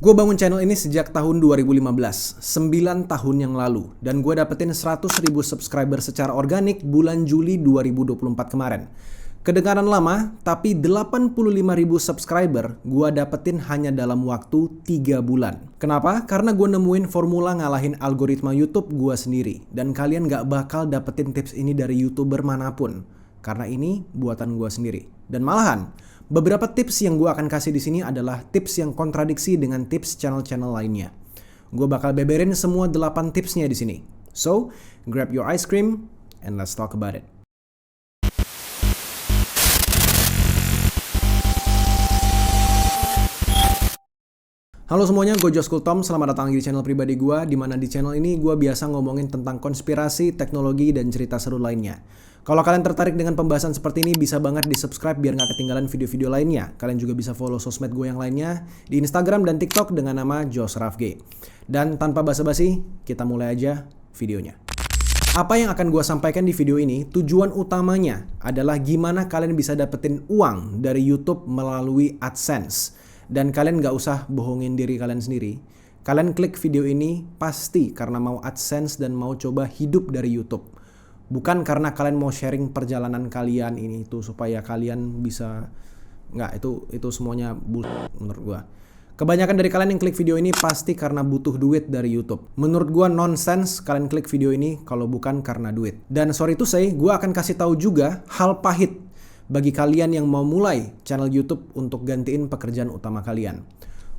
Gue bangun channel ini sejak tahun 2015, 9 tahun yang lalu. Dan gue dapetin 100.000 subscriber secara organik bulan Juli 2024 kemarin. Kedengaran lama, tapi 85.000 subscriber gue dapetin hanya dalam waktu 3 bulan. Kenapa? Karena gue nemuin formula ngalahin algoritma YouTube gue sendiri. Dan kalian gak bakal dapetin tips ini dari YouTuber manapun. Karena ini buatan gue sendiri. Dan malahan, beberapa tips yang gue akan kasih di sini adalah tips yang kontradiksi dengan tips channel-channel lainnya. Gue bakal beberin semua 8 tipsnya di sini. So, grab your ice cream and let's talk about it. Halo semuanya, gue Josh Kultom. Selamat datang lagi di channel pribadi gue, dimana di channel ini gue biasa ngomongin tentang konspirasi, teknologi, dan cerita seru lainnya. Kalau kalian tertarik dengan pembahasan seperti ini, bisa banget di subscribe biar gak ketinggalan video-video lainnya. Kalian juga bisa follow sosmed gue yang lainnya di Instagram dan TikTok dengan nama Josh Rafge. Dan tanpa basa-basi, kita mulai aja videonya. Apa yang akan gue sampaikan di video ini, tujuan utamanya adalah gimana kalian bisa dapetin uang dari YouTube melalui AdSense. Dan kalian gak usah bohongin diri kalian sendiri. Kalian klik video ini pasti karena mau AdSense dan mau coba hidup dari YouTube. Bukan karena kalian mau sharing perjalanan kalian ini itu supaya kalian bisa... Nggak, itu semuanya bullshit menurut gua. Kebanyakan dari kalian yang klik video ini pasti karena butuh duit dari YouTube. Menurut gua nonsense kalian klik video ini kalau bukan karena duit. Dan sorry to say, gua akan kasih tahu juga hal pahit bagi kalian yang mau mulai channel YouTube untuk gantiin pekerjaan utama kalian.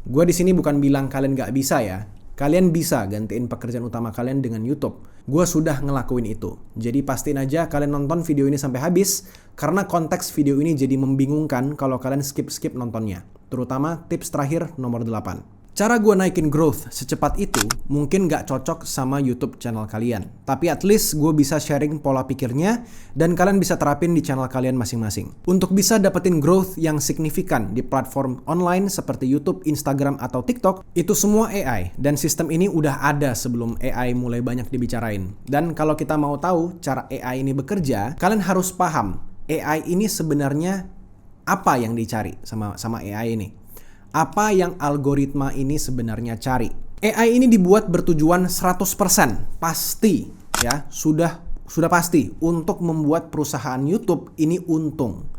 Gua di sini bukan bilang kalian nggak bisa ya. Kalian bisa gantiin pekerjaan utama kalian dengan YouTube. Gue sudah ngelakuin itu. Jadi pastiin aja kalian nonton video ini sampai habis. Karena konteks video ini jadi membingungkan kalau kalian skip-skip nontonnya. Terutama tips terakhir nomor 8. Cara gue naikin growth secepat itu mungkin gak cocok sama YouTube channel kalian. Tapi at least gue bisa sharing pola pikirnya dan kalian bisa terapin di channel kalian masing-masing. Untuk bisa dapetin growth yang signifikan di platform online seperti YouTube, Instagram, atau TikTok, itu semua AI. Dan sistem ini udah ada sebelum AI mulai banyak dibicarain. Dan kalau kita mau tahu cara AI ini bekerja, kalian harus paham AI ini sebenarnya apa yang dicari sama AI ini. Apa yang algoritma ini sebenarnya cari. AI ini dibuat bertujuan 100% pasti ya, sudah pasti untuk membuat perusahaan YouTube ini untung.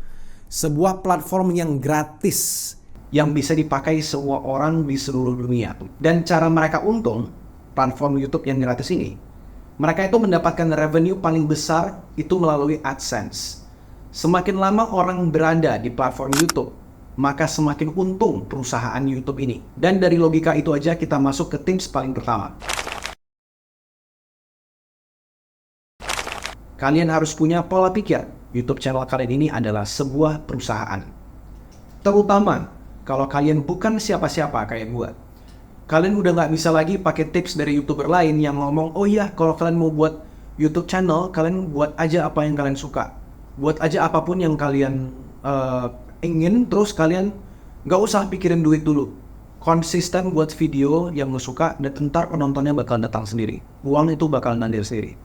Sebuah platform yang gratis yang bisa dipakai semua orang di seluruh dunia. Dan cara mereka untung platform YouTube yang gratis ini, mereka itu mendapatkan revenue paling besar itu melalui AdSense. Semakin lama orang berada di platform YouTube, maka semakin untung perusahaan YouTube ini. Dan dari logika itu aja kita masuk ke tips paling pertama. Kalian harus punya pola pikir YouTube channel kalian ini adalah sebuah perusahaan. Terutama kalau kalian bukan siapa-siapa kayak gue. Kalian udah gak bisa lagi pakai tips dari YouTuber lain yang ngomong, oh iya kalau kalian mau buat YouTube channel, kalian buat aja apa yang kalian suka. Buat aja apapun yang kalian ingin, terus kalian gak usah pikirin duit dulu. Konsisten buat video yang lo suka dan ntar penontonnya bakal datang sendiri. Uang itu bakal nandir sendiri.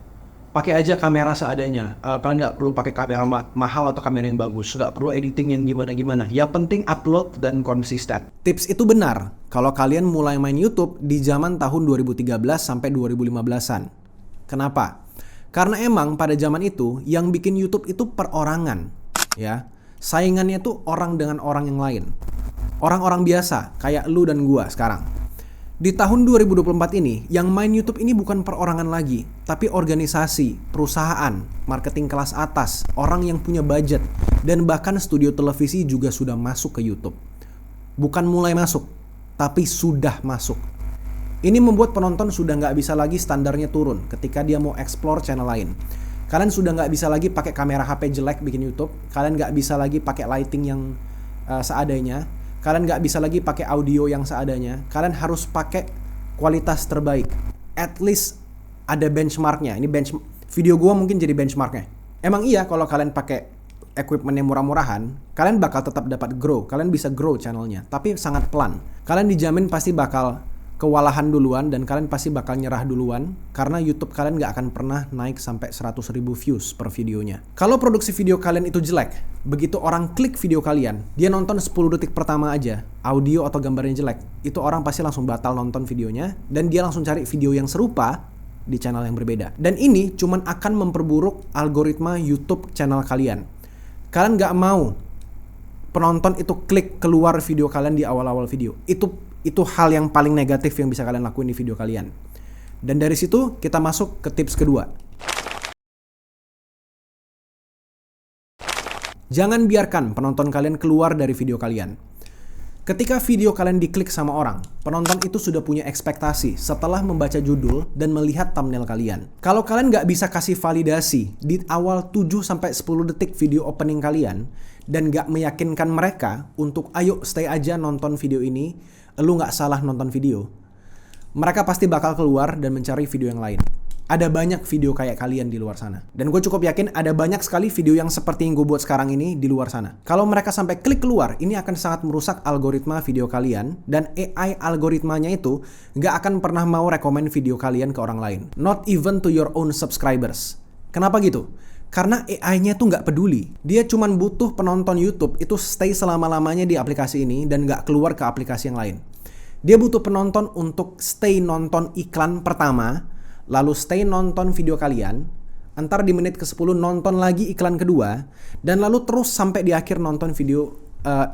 Pakai aja kamera seadanya. Kalian gak perlu pakai kamera mahal atau kamera yang bagus. Gak perlu editing yang gimana-gimana. Yang penting upload dan konsisten. Tips itu benar kalau kalian mulai main YouTube di zaman tahun 2013 sampai 2015-an. Kenapa? Karena emang pada zaman itu yang bikin YouTube itu perorangan, ya. Saingannya tuh orang dengan orang yang lain. Orang-orang biasa kayak lu dan gua sekarang. Di tahun 2024 ini, yang main YouTube ini bukan perorangan lagi, tapi organisasi, perusahaan, marketing kelas atas, orang yang punya budget, dan bahkan studio televisi juga sudah masuk ke YouTube. Bukan mulai masuk, tapi sudah masuk. Ini membuat penonton sudah nggak bisa lagi standarnya turun ketika dia mau explore channel lain. Kalian sudah nggak bisa lagi pakai kamera HP jelek bikin YouTube. Kalian nggak bisa lagi pakai lighting yang seadanya. Kalian nggak bisa lagi pakai audio yang seadanya. Kalian harus pakai kualitas terbaik. At least ada benchmarknya. Ini video gue mungkin jadi benchmarknya. Emang iya kalau kalian pakai equipment yang murah-murahan, kalian bakal tetap dapat grow. Kalian bisa grow channelnya, tapi sangat pelan. Kalian dijamin pasti bakal kewalahan duluan dan kalian pasti bakal nyerah duluan karena YouTube kalian gak akan pernah naik sampai 100.000 views per videonya. Kalau produksi video kalian itu jelek, begitu orang klik video kalian, dia nonton 10 detik pertama aja, audio atau gambarnya jelek, itu orang pasti langsung batal nonton videonya dan dia langsung cari video yang serupa di channel yang berbeda. Dan ini cuman akan memperburuk algoritma YouTube channel kalian. Kalian gak mau penonton itu klik keluar video kalian di awal-awal video. Itu hal yang paling negatif yang bisa kalian lakuin di video kalian. Dan dari situ kita masuk ke tips kedua. Jangan biarkan penonton kalian keluar dari video kalian. Ketika video kalian diklik sama orang, penonton itu sudah punya ekspektasi setelah membaca judul dan melihat thumbnail kalian. Kalau kalian nggak bisa kasih validasi di awal 7-10 detik video opening kalian dan nggak meyakinkan mereka untuk ayo stay aja nonton video ini, lu nggak salah nonton video, mereka pasti bakal keluar dan mencari video yang lain. Ada banyak video kayak kalian di luar sana. Dan gue cukup yakin ada banyak sekali video yang seperti yang gue buat sekarang ini di luar sana. Kalau mereka sampai klik keluar, ini akan sangat merusak algoritma video kalian. Dan AI algoritmanya itu nggak akan pernah mau rekomen video kalian ke orang lain. Not even to your own subscribers. Kenapa gitu? Karena AI-nya tuh nggak peduli. Dia cuman butuh penonton YouTube itu stay selama-lamanya di aplikasi ini dan nggak keluar ke aplikasi yang lain. Dia butuh penonton untuk stay nonton iklan pertama, lalu stay nonton video kalian, antar di menit ke-10 nonton lagi iklan kedua, dan lalu terus sampai di akhir nonton video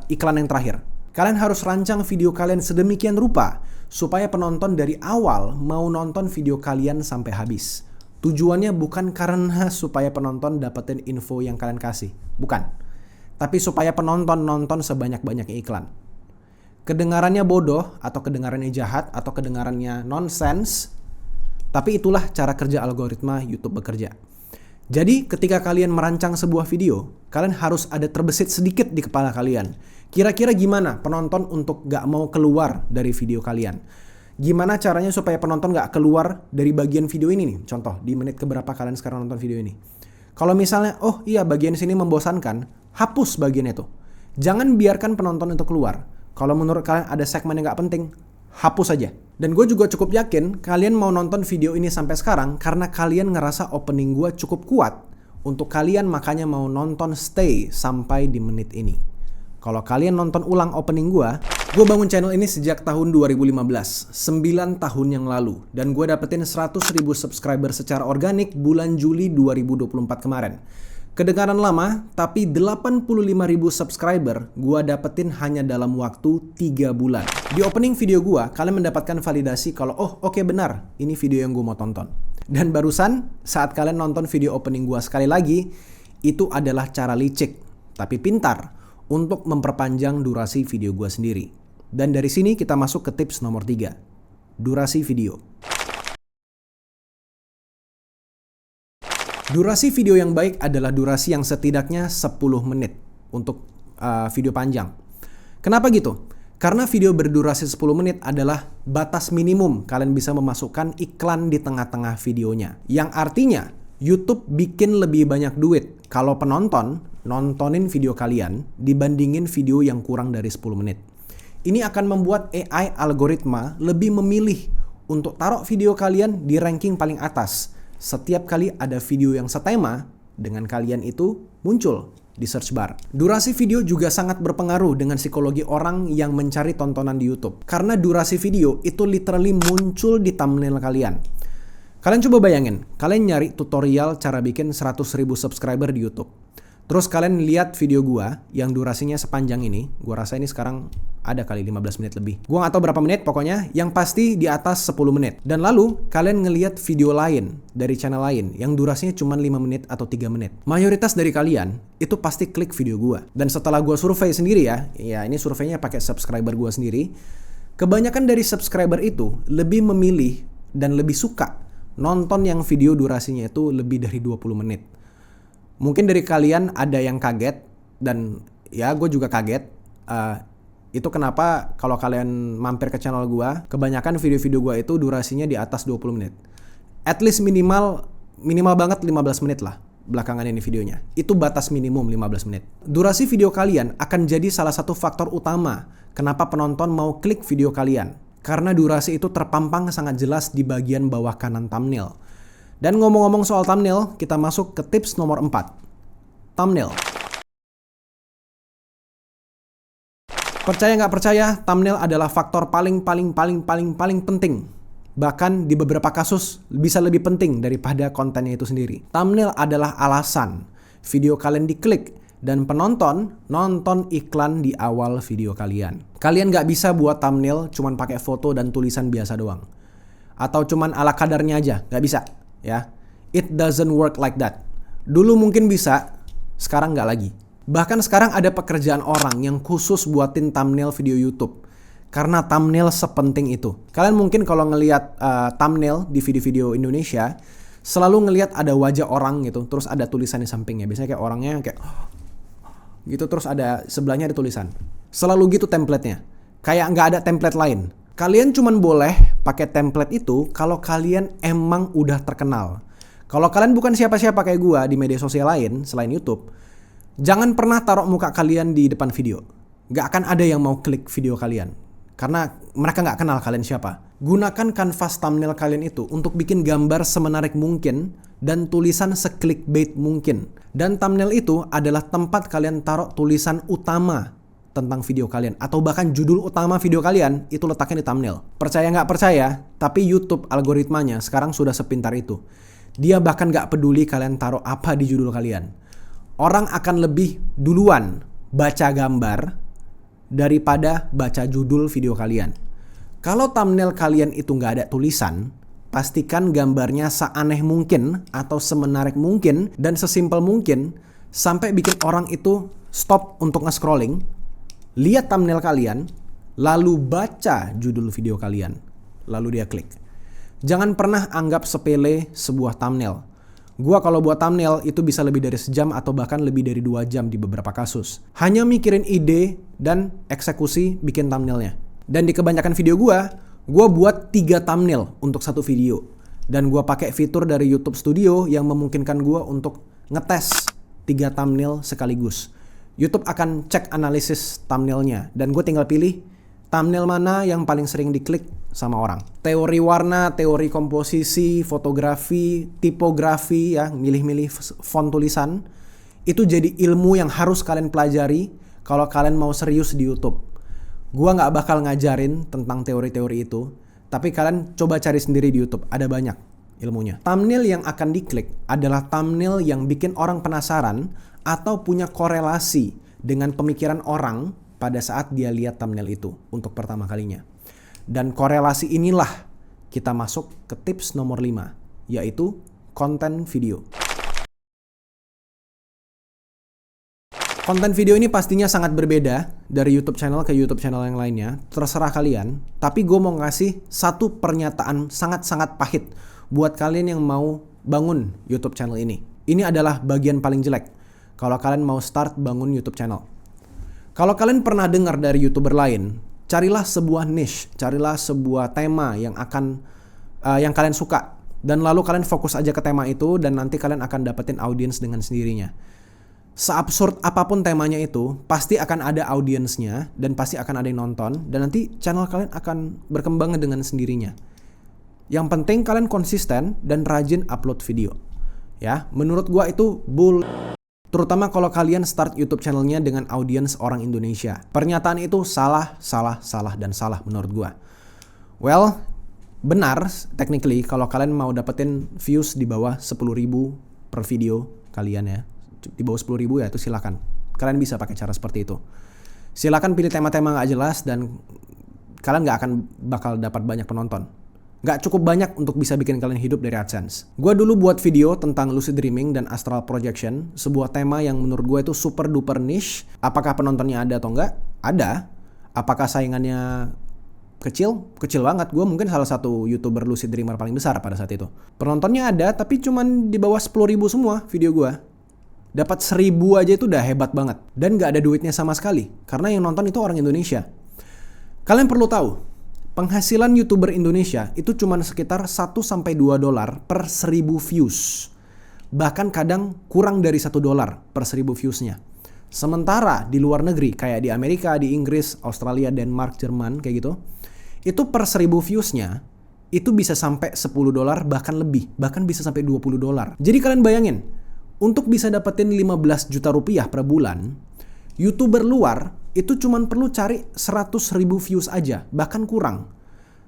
iklan yang terakhir. Kalian harus rancang video kalian sedemikian rupa supaya penonton dari awal mau nonton video kalian sampai habis. Tujuannya bukan karena supaya penonton dapetin info yang kalian kasih, bukan. Tapi supaya penonton nonton sebanyak-banyaknya iklan. Kedengarannya bodoh, atau kedengarannya jahat, atau kedengarannya nonsense, tapi itulah cara kerja algoritma YouTube bekerja. Jadi ketika kalian merancang sebuah video, kalian harus ada terbesit sedikit di kepala kalian. Kira-kira gimana penonton untuk gak mau keluar dari video kalian? Gimana caranya supaya penonton gak keluar dari bagian video ini nih? Contoh, di menit keberapa kalian sekarang nonton video ini? Kalau misalnya, oh iya bagian sini membosankan, hapus bagian itu. Jangan biarkan penonton itu keluar. Kalau menurut kalian ada segmen yang gak penting, hapus aja. Dan gue juga cukup yakin kalian mau nonton video ini sampai sekarang karena kalian ngerasa opening gue cukup kuat untuk kalian, makanya mau nonton stay sampai di menit ini. Kalau kalian nonton ulang opening gue bangun channel ini sejak tahun 2015, 9 tahun yang lalu. Dan gue dapetin 100.000 subscriber secara organik bulan Juli 2024 kemarin. Kedengaran lama, tapi 85.000 subscriber gue dapetin hanya dalam waktu 3 bulan. Di opening video gue, kalian mendapatkan validasi kalau oke, benar, ini video yang gue mau tonton. Dan barusan, saat kalian nonton video opening gue sekali lagi, itu adalah cara licik, tapi pintar, untuk memperpanjang durasi video gue sendiri. Dan dari sini kita masuk ke tips nomor 3, durasi video. Durasi video yang baik adalah durasi yang setidaknya 10 menit untuk video panjang. Kenapa gitu? Karena video berdurasi 10 menit adalah batas minimum kalian bisa memasukkan iklan di tengah-tengah videonya. Yang artinya YouTube bikin lebih banyak duit kalau penonton nontonin video kalian dibandingin video yang kurang dari 10 menit. Ini akan membuat AI algoritma lebih memilih untuk taruh video kalian di ranking paling atas. Setiap kali ada video yang setema dengan kalian itu muncul di search bar. Durasi video juga sangat berpengaruh dengan psikologi orang yang mencari tontonan di YouTube. Karena durasi video itu literally muncul di thumbnail kalian. Kalian coba bayangin, kalian nyari tutorial cara bikin 100.000 subscriber di YouTube. Terus kalian lihat video gua yang durasinya sepanjang ini. Gua rasa ini sekarang ada kali 15 menit lebih. Gua gak tahu berapa menit, pokoknya yang pasti di atas 10 menit. Dan lalu kalian ngelihat video lain dari channel lain yang durasinya cuma 5 menit atau 3 menit. Mayoritas dari kalian itu pasti klik video gua. Dan setelah gua survei sendiri ya ini surveinya pakai subscriber gua sendiri. Kebanyakan dari subscriber itu lebih memilih dan lebih suka nonton yang video durasinya itu lebih dari 20 menit. Mungkin dari kalian ada yang kaget, dan ya gue juga kaget. Itu kenapa kalau kalian mampir ke channel gue, kebanyakan video-video gue itu durasinya di atas 20 menit. At least minimal banget 15 menit lah belakangan ini videonya. Itu batas minimum 15 menit. Durasi video kalian akan jadi salah satu faktor utama kenapa penonton mau klik video kalian. karena durasi itu terpampang sangat jelas di bagian bawah kanan thumbnail. Dan ngomong-ngomong soal thumbnail, kita masuk ke tips nomor 4. Thumbnail. Percaya nggak percaya, thumbnail adalah faktor paling penting. Bahkan di beberapa kasus bisa lebih penting daripada kontennya itu sendiri. Thumbnail adalah alasan video kalian diklik dan penonton nonton iklan di awal video kalian. Kalian nggak bisa buat thumbnail cuman pakai foto dan tulisan biasa doang. Atau cuman ala kadarnya aja, nggak bisa. Ya, it doesn't work like that. Dulu mungkin bisa, sekarang nggak lagi. Bahkan sekarang ada pekerjaan orang yang khusus buatin thumbnail video YouTube. Karena thumbnail sepenting itu. Kalian mungkin kalau ngelihat thumbnail di video-video Indonesia, selalu ngelihat ada wajah orang gitu, terus ada tulisan di sampingnya. Biasanya kayak orangnya kayak gitu, terus ada sebelahnya ada tulisan. Selalu gitu template-nya. Kayak nggak ada template lain. Kalian cuman boleh pakai template itu kalau kalian emang udah terkenal. Kalau kalian bukan siapa-siapa kayak gua di media sosial lain selain YouTube, jangan pernah taruh muka kalian di depan video. Nggak akan ada yang mau klik video kalian. Karena mereka nggak kenal kalian siapa. Gunakan kanvas thumbnail kalian itu untuk bikin gambar semenarik mungkin dan tulisan se-clickbait mungkin. Dan thumbnail itu adalah tempat kalian taruh tulisan utama tentang video kalian. Atau bahkan judul utama video kalian itu letaknya di thumbnail. Percaya nggak percaya, tapi YouTube algoritmanya sekarang sudah sepintar itu. Dia bahkan nggak peduli kalian taruh apa di judul kalian. Orang akan lebih duluan baca gambar daripada baca judul video kalian. Kalau thumbnail kalian itu nggak ada tulisan, pastikan gambarnya seaneh mungkin atau semenarik mungkin dan sesimpel mungkin sampai bikin orang itu stop untuk nge-scrolling, lihat thumbnail kalian, lalu baca judul video kalian, lalu dia klik. Jangan pernah anggap sepele sebuah thumbnail. Gua kalau buat thumbnail itu bisa lebih dari sejam atau bahkan lebih dari 2 jam di beberapa kasus. Hanya mikirin ide dan eksekusi bikin thumbnailnya. Dan di kebanyakan video gua buat 3 thumbnail untuk satu video. Dan gua pakai fitur dari YouTube Studio yang memungkinkan gua untuk ngetes 3 thumbnail sekaligus. YouTube akan cek analisis thumbnailnya dan gue tinggal pilih thumbnail mana yang paling sering diklik sama orang. Teori warna, teori komposisi, fotografi, tipografi, ya, milih-milih font tulisan, itu jadi ilmu yang harus kalian pelajari kalau kalian mau serius di YouTube. Gua nggak bakal ngajarin tentang teori-teori itu, tapi kalian coba cari sendiri di YouTube, ada banyak ilmunya. Thumbnail yang akan diklik adalah thumbnail yang bikin orang penasaran atau punya korelasi dengan pemikiran orang pada saat dia lihat thumbnail itu untuk pertama kalinya. Dan korelasi inilah kita masuk ke tips nomor 5, yaitu konten video. Konten video ini pastinya sangat berbeda dari YouTube channel ke YouTube channel yang lainnya, terserah kalian. Tapi gue mau ngasih satu pernyataan sangat-sangat pahit buat kalian yang mau bangun YouTube channel ini. Ini adalah bagian paling jelek kalau kalian mau start bangun YouTube channel. Kalau kalian pernah dengar dari YouTuber lain, carilah sebuah niche, carilah sebuah tema yang kalian suka, dan lalu kalian fokus aja ke tema itu, dan nanti kalian akan dapetin audiens dengan sendirinya. Seabsurd apapun temanya itu, pasti akan ada audiensnya dan pasti akan ada yang nonton, dan nanti channel kalian akan berkembang dengan sendirinya. Yang penting kalian konsisten dan rajin upload video. Ya, menurut gua itu terutama kalau kalian start YouTube channelnya dengan audiens orang Indonesia. Pernyataan itu salah menurut gua. Well, benar technically kalau kalian mau dapetin views di bawah 10.000 per video kalian ya. Di bawah 10.000 ya itu silakan. Kalian bisa pakai cara seperti itu. Silakan pilih tema-tema nggak jelas dan kalian nggak akan bakal dapat banyak penonton. Nggak cukup banyak untuk bisa bikin kalian hidup dari AdSense. Gue dulu buat video tentang lucid dreaming dan astral projection, sebuah tema yang menurut gue itu super duper niche. Apakah penontonnya ada atau nggak? Ada. Apakah saingannya kecil? Kecil banget. Gue mungkin salah satu YouTuber lucid dreamer paling besar pada saat itu. Penontonnya ada, tapi cuman di bawah 10.000 semua video gue. Dapat 1.000 aja itu udah hebat banget. Dan nggak ada duitnya sama sekali. Karena yang nonton itu orang Indonesia. Kalian perlu tahu, penghasilan YouTuber Indonesia itu cuma sekitar 1-2 dolar per 1.000 views. Bahkan kadang kurang dari 1 dolar per 1.000 viewsnya. Sementara di luar negeri, kayak di Amerika, di Inggris, Australia, Denmark, Jerman, kayak gitu, itu per 1000 viewsnya itu bisa sampai $10 bahkan lebih, bahkan bisa sampai $20. Jadi kalian bayangin, untuk bisa dapetin 15 juta rupiah per bulan, YouTuber luar itu cuman perlu cari 100.000 views aja, bahkan kurang.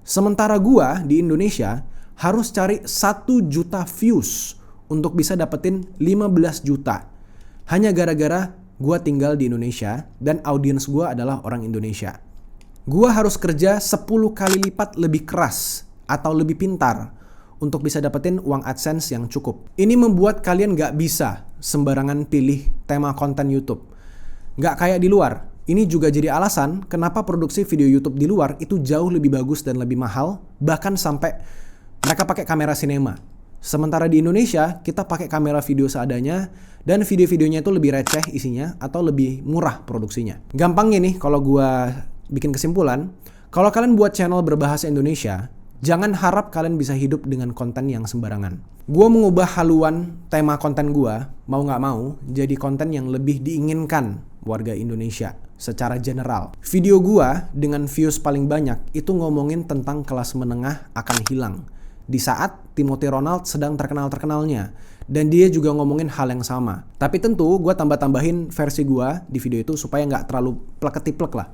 Sementara gua di Indonesia harus cari 1 juta views untuk bisa dapetin 15 juta. Hanya gara-gara gua tinggal di Indonesia dan audiens gua adalah orang Indonesia. Gua harus kerja 10 kali lipat lebih keras atau lebih pintar untuk bisa dapetin uang AdSense yang cukup. Ini membuat kalian gak bisa sembarangan pilih tema konten YouTube. Gak kayak di luar. Ini juga jadi alasan kenapa produksi video YouTube di luar itu jauh lebih bagus dan lebih mahal, bahkan sampai mereka pakai kamera sinema. Sementara di Indonesia, kita pakai kamera video seadanya dan video-videonya itu lebih receh isinya atau lebih murah produksinya. Gampangnya nih kalau gua bikin kesimpulan, kalau kalian buat channel berbahasa Indonesia, jangan harap kalian bisa hidup dengan konten yang sembarangan. Gua mengubah haluan tema konten gua, mau gak mau, jadi konten yang lebih diinginkan warga Indonesia secara general. Video gua dengan views paling banyak itu ngomongin tentang kelas menengah akan hilang. Di saat Timothy Ronald sedang terkenal-terkenalnya. Dan dia juga ngomongin hal yang sama. Tapi tentu gue tambah-tambahin versi gue di video itu supaya gak terlalu plek-ketiplek lah.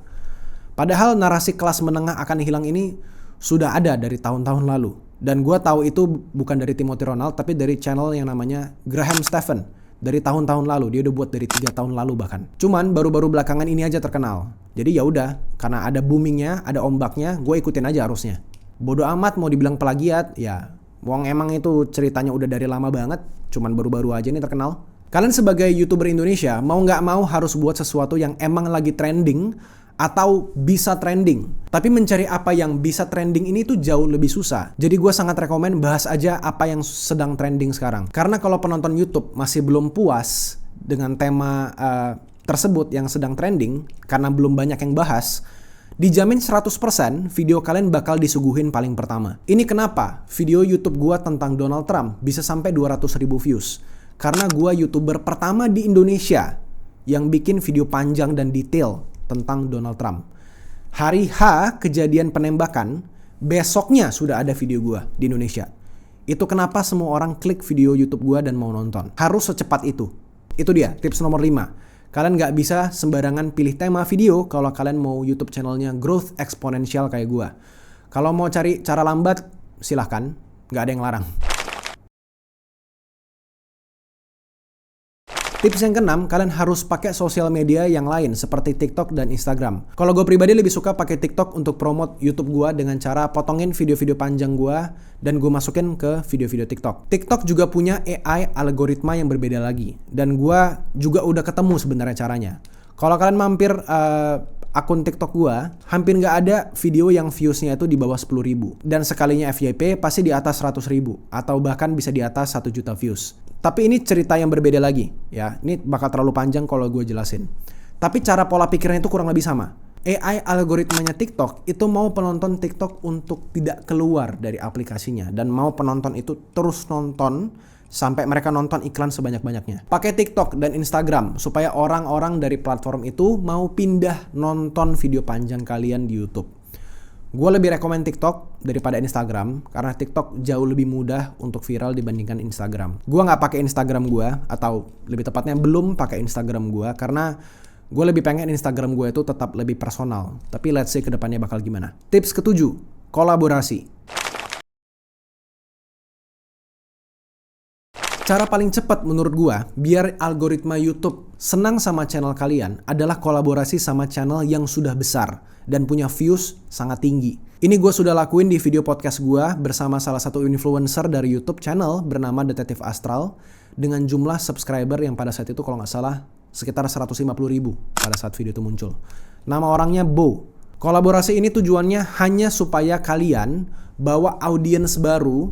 Padahal narasi kelas menengah akan hilang ini sudah ada dari tahun-tahun lalu. Dan gue tahu itu bukan dari Timothy Ronald, tapi dari channel yang namanya Graham Stephan. Dari tahun-tahun lalu, dia udah buat dari 3 tahun lalu bahkan. Cuman baru-baru belakangan ini aja terkenal. Jadi ya udah, karena ada boomingnya, ada ombaknya, gue ikutin aja arusnya. Bodoh amat mau dibilang plagiat, ya wong emang itu ceritanya udah dari lama banget, cuman baru-baru aja nih terkenal. Kalian sebagai YouTuber Indonesia mau nggak mau harus buat sesuatu yang emang lagi trending atau bisa trending. Tapi mencari apa yang bisa trending ini tuh jauh lebih susah. Jadi gue sangat rekomen bahas aja apa yang sedang trending sekarang. Karena kalau penonton YouTube masih belum puas dengan tema tersebut yang sedang trending, karena belum banyak yang bahas, dijamin 100% video kalian bakal disuguhin paling pertama. Ini kenapa video YouTube gua tentang Donald Trump bisa sampai 200.000 views. Karena gua YouTuber pertama di Indonesia yang bikin video panjang dan detail tentang Donald Trump. Hari H kejadian penembakan, besoknya sudah ada video gua di Indonesia. Itu kenapa semua orang klik video YouTube gua dan mau nonton. Harus secepat itu. Itu dia tips nomor 5. Kalian gak bisa sembarangan pilih tema video kalau kalian mau YouTube channelnya growth eksponensial kayak gua. Kalau mau cari cara lambat, silahkan. Gak ada yang larang. Tips yang keenam, kalian harus pakai sosial media yang lain seperti TikTok dan Instagram. Kalau gue pribadi lebih suka pakai TikTok untuk promote YouTube gue dengan cara potongin video-video panjang gue dan gue masukin ke video-video TikTok. TikTok juga punya AI algoritma yang berbeda lagi dan gue juga udah ketemu sebenarnya caranya. Kalau kalian mampir akun TikTok gue, hampir nggak ada video yang viewsnya itu di bawah 10.000 dan sekalinya FYP pasti di atas 100.000 atau bahkan bisa di atas 1 juta views. Tapi ini cerita yang berbeda lagi ya. Ini bakal terlalu panjang kalau gue jelasin. Tapi cara pola pikirnya itu kurang lebih sama. AI algoritmanya TikTok itu mau penonton TikTok untuk tidak keluar dari aplikasinya dan mau penonton itu terus nonton sampai mereka nonton iklan sebanyak-banyaknya. Pakai TikTok dan Instagram supaya orang-orang dari platform itu mau pindah nonton video panjang kalian di YouTube. Gue lebih rekomen TikTok daripada Instagram karena TikTok jauh lebih mudah untuk viral dibandingkan Instagram. Gue nggak pakai Instagram gue, atau lebih tepatnya belum pakai Instagram gue karena gue lebih pengen Instagram gue itu tetap lebih personal. Tapi let's see kedepannya bakal gimana. Tips ketujuh, kolaborasi. Cara paling cepat menurut gua biar algoritma YouTube senang sama channel kalian adalah kolaborasi sama channel yang sudah besar dan punya views sangat tinggi. Ini gua sudah lakuin di video podcast gua bersama salah satu influencer dari YouTube channel bernama Detektif Astral dengan jumlah subscriber yang pada saat itu kalau nggak salah sekitar 150.000 pada saat video itu muncul. Nama orangnya Bo. Kolaborasi ini tujuannya hanya supaya kalian bawa audiens baru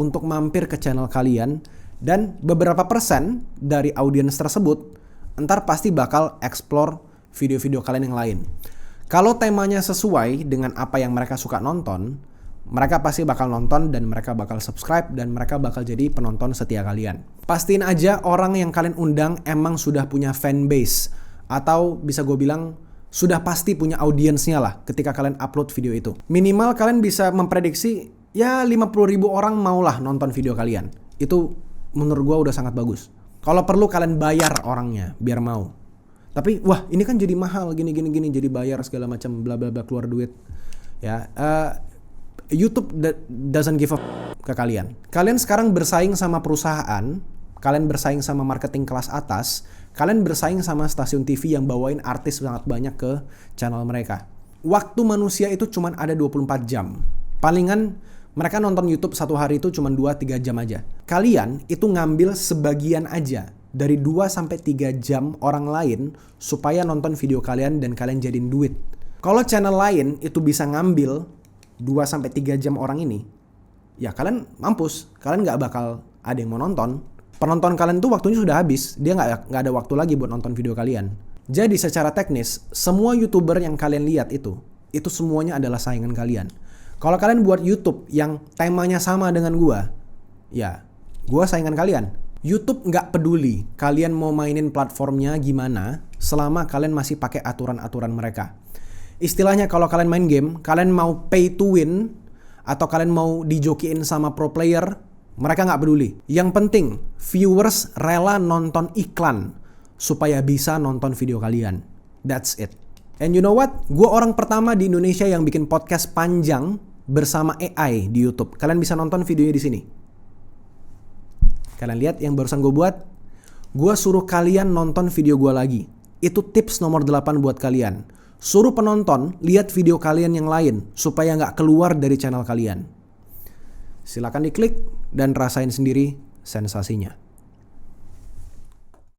untuk mampir ke channel kalian. Dan beberapa persen dari audiens tersebut ntar pasti bakal explore video-video kalian yang lain. Kalau temanya sesuai dengan apa yang mereka suka nonton, mereka pasti bakal nonton dan mereka bakal subscribe dan mereka bakal jadi penonton setia kalian. Pastiin aja orang yang kalian undang emang sudah punya fanbase atau bisa gue bilang sudah pasti punya audiensnya lah ketika kalian upload video itu. Minimal kalian bisa memprediksi ya 50.000 orang maulah nonton video kalian. Itu menurut gue udah sangat bagus. Kalau perlu kalian bayar orangnya biar mau. Tapi wah ini kan jadi mahal gini jadi bayar segala macam bla bla bla keluar duit. Ya, YouTube doesn't give a ke kalian. Kalian sekarang bersaing sama perusahaan, kalian bersaing sama marketing kelas atas, kalian bersaing sama stasiun TV yang bawain artis sangat banyak ke channel mereka. Waktu manusia itu cuma ada 24 jam. Palingan mereka nonton YouTube satu hari itu cuma 2-3 jam aja. Kalian itu ngambil sebagian aja dari 2-3 jam orang lain supaya nonton video kalian dan kalian jadiin duit. Kalau channel lain itu bisa ngambil 2-3 jam orang ini, ya kalian mampus. Kalian gak bakal ada yang mau nonton. Penonton kalian tuh waktunya sudah habis. Dia gak ada waktu lagi buat nonton video kalian. Jadi secara teknis, semua YouTuber yang kalian lihat itu semuanya adalah saingan kalian. Kalau kalian buat YouTube yang temanya sama dengan gua, ya gua saingan kalian. YouTube nggak peduli kalian mau mainin platformnya gimana selama kalian masih pakai aturan-aturan mereka. Istilahnya kalau kalian main game, kalian mau pay to win atau kalian mau dijokiin sama pro player, mereka nggak peduli. Yang penting viewers rela nonton iklan supaya bisa nonton video kalian. That's it. And you know what? Gue orang pertama di Indonesia yang bikin podcast panjang bersama AI di YouTube. Kalian bisa nonton videonya di sini. Kalian lihat yang barusan gue buat? Gue suruh kalian nonton video gue lagi. Itu tips nomor 8 buat kalian. Suruh penonton lihat video kalian yang lain supaya nggak keluar dari channel kalian. Silakan diklik dan rasain sendiri sensasinya.